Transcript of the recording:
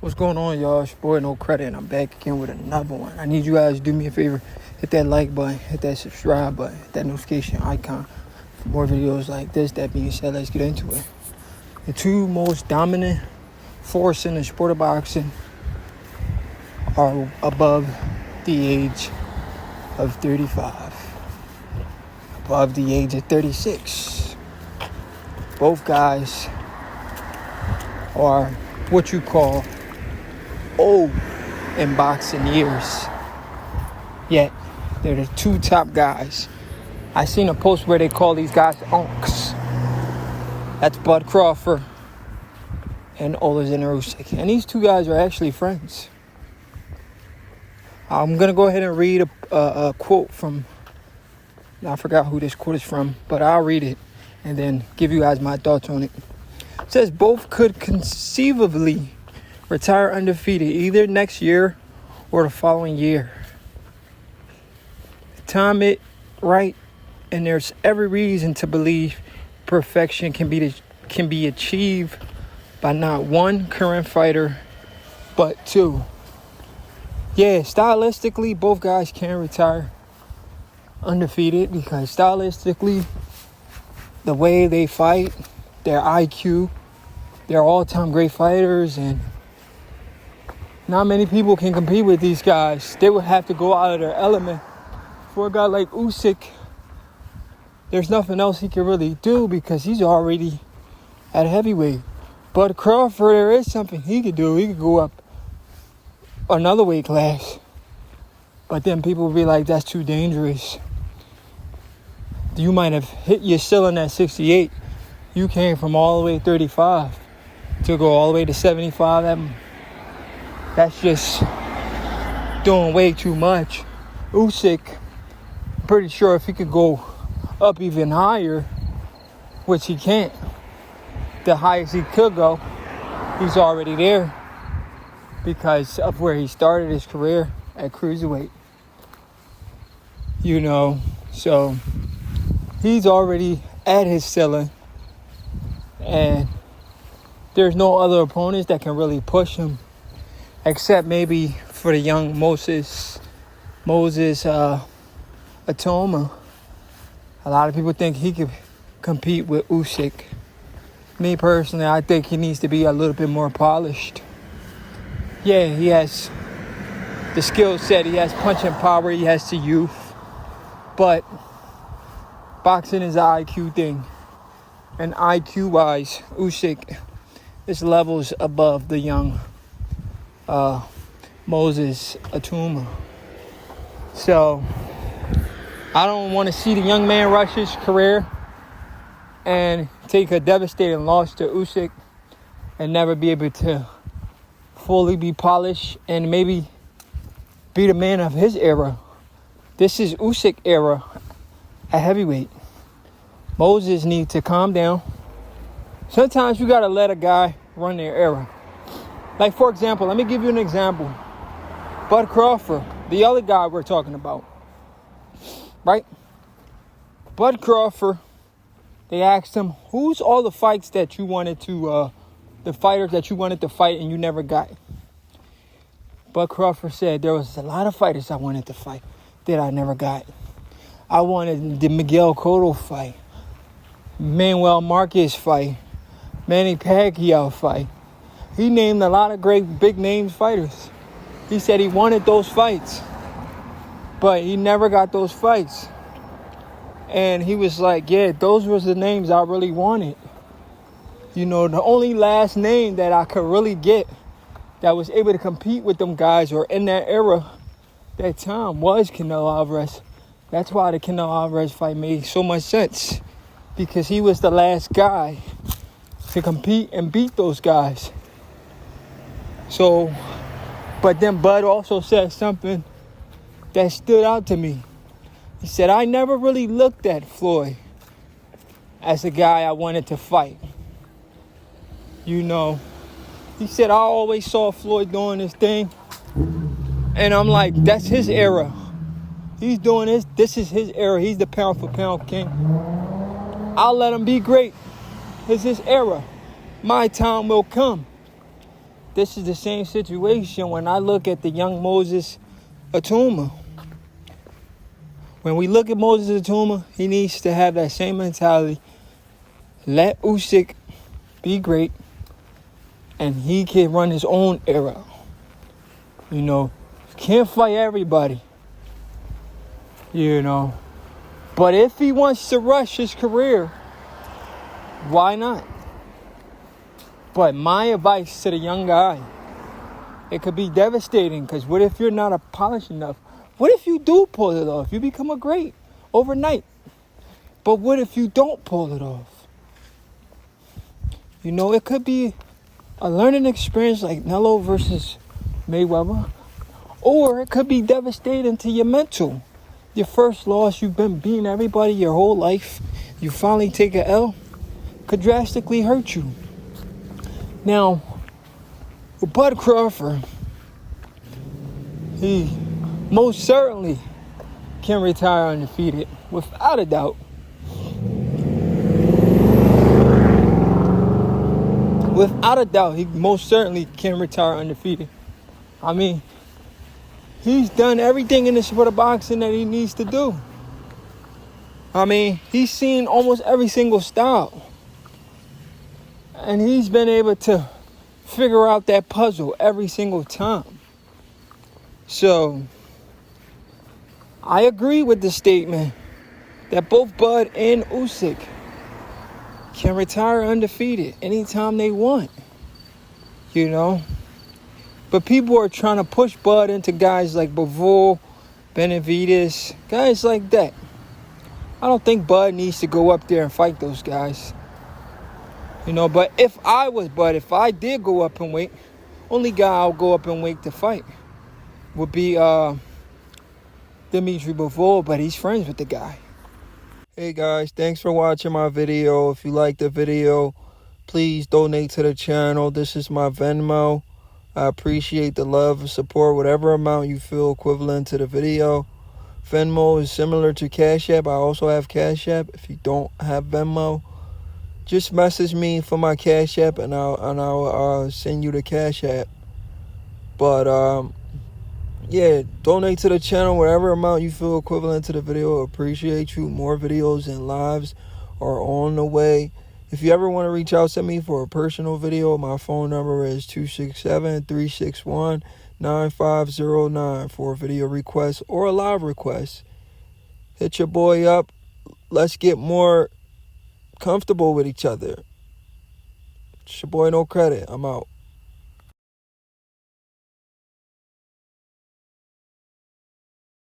What's going on, y'all? It's your boy No Credit, and I'm back again with another one. I need you guys to do me a favor. Hit that like button, hit that subscribe button, hit that notification icon for more videos like this. That being said, let's get into it. The two most dominant force in the sport of boxing are above the age of 35, above the age of 36. Both guys are what you call old in boxing years, yet they're the two top guys. I seen a post where they call these guys unks. That's Bud Crawford and Oleksandr Usyk, and these two guys are actually friends. I'm gonna go ahead and read a quote from, I forgot who this quote is from, but I'll read it and then give you guys my thoughts on it. It says both could conceivably retire undefeated either next year or the following year. Time it right, and there's every reason to believe perfection can be achieved by not one current fighter, but two. Yeah, stylistically, both guys can retire undefeated because stylistically, the way they fight, their IQ, they're all-time great fighters, and not many people can compete with these guys. They would have to go out of their element. For a guy like Usyk, there's nothing else he can really do because he's already at heavyweight. But Crawford, there is something he could do. He could go up another weight class. But then people will be like, that's too dangerous. You might have hit your ceiling at 68. You came from all the way to 35 to go all the way to 75. That's just doing way too much. Usyk, I'm pretty sure if he could go up even higher, which he can't, the highest he could go, he's already there because of where he started his career at cruiserweight. So he's already at his ceiling, and there's no other opponents that can really push him, except maybe for the young Moses Atoma. A lot of people think he could compete with Usyk. Me personally, I think he needs to be a little bit more polished. Yeah, he has the skill set, he has punching power, he has the youth, but boxing is an IQ thing, and IQ-wise, Usyk is levels above the young Moses Atuma. So I don't want to see the young man rush his career and take a devastating loss to Usyk and never be able to fully be polished and maybe be the man of his era. This is Usyk era at heavyweight. Moses needs to calm down. Sometimes you got to let a guy run their era. Like, for example, let me give you an example. Bud Crawford, the other guy we're talking about, right? Bud Crawford, they asked him, who's all the fights that you wanted to, the fighters that you wanted to fight and you never got? Bud Crawford said, there was a lot of fighters I wanted to fight that I never got. I wanted the Miguel Cotto fight, Manuel Marquez fight, Manny Pacquiao fight. He named a lot of great big name fighters. He said he wanted those fights, but he never got those fights. And he was like, yeah, those were the names I really wanted. The only last name that I could really get that was able to compete with them guys or in that era, that time, was Canelo Alvarez. That's why the Canelo Alvarez fight made so much sense, because he was the last guy to compete and beat those guys. So, but then Bud also said something that stood out to me. He said, I never really looked at Floyd as a guy I wanted to fight. He said, I always saw Floyd doing this thing. And I'm like, that's his era. He's doing this. This is his era. He's the pound for pound king. I'll let him be great. It's his era. My time will come. this is the same situation when I look at the young Moses Atuma. When we look at Moses Atuma, he needs to have that same mentality. Let Usyk be great, and he can run his own era. You know, can't fight everybody. You know, but if he wants to rush his career, why not? But my advice to the young guy, it could be devastating, because what if you're not polished enough? What if you do pull it off? You become a great overnight. But what if you don't pull it off? You know, it could be a learning experience like Nello versus Mayweather. Or it could be devastating to your mental. Your first loss, you've been beating everybody your whole life. You finally take an L, could drastically hurt you. Now, with Bud Crawford, he most certainly can retire undefeated, without a doubt. Without a doubt, he most certainly can retire undefeated. I mean, he's done everything in the sport of boxing that he needs to do. I mean, he's seen almost every single style. And he's been able to figure out that puzzle every single time. So, I agree with the statement that both Bud and Usyk can retire undefeated anytime they want. You know? But people are trying to push Bud into guys like Bivol, Benavidez, guys like that. I don't think Bud needs to go up there and fight those guys. You know, but if I was Bud, if I did go up in weight, only guy I'll go up in weight to fight would be Dimitri Bivol, but he's friends with the guy. Hey guys, thanks for watching my video. If you liked the video, please donate to the channel. This is my Venmo. I appreciate the love and support, whatever amount you feel equivalent to the video. Venmo is similar to Cash App. I also have Cash App. If you don't have Venmo, just message me for my Cash App and I'll send you the Cash App. But yeah, donate to the channel, whatever amount you feel equivalent to the video. Appreciate you. More videos and lives are on the way. If you ever want to reach out to me for a personal video, my phone number is 267-361-9509 for a video request or a live request. Hit your boy up. Let's get more comfortable with each other. It's your boy No Credit. I'm out.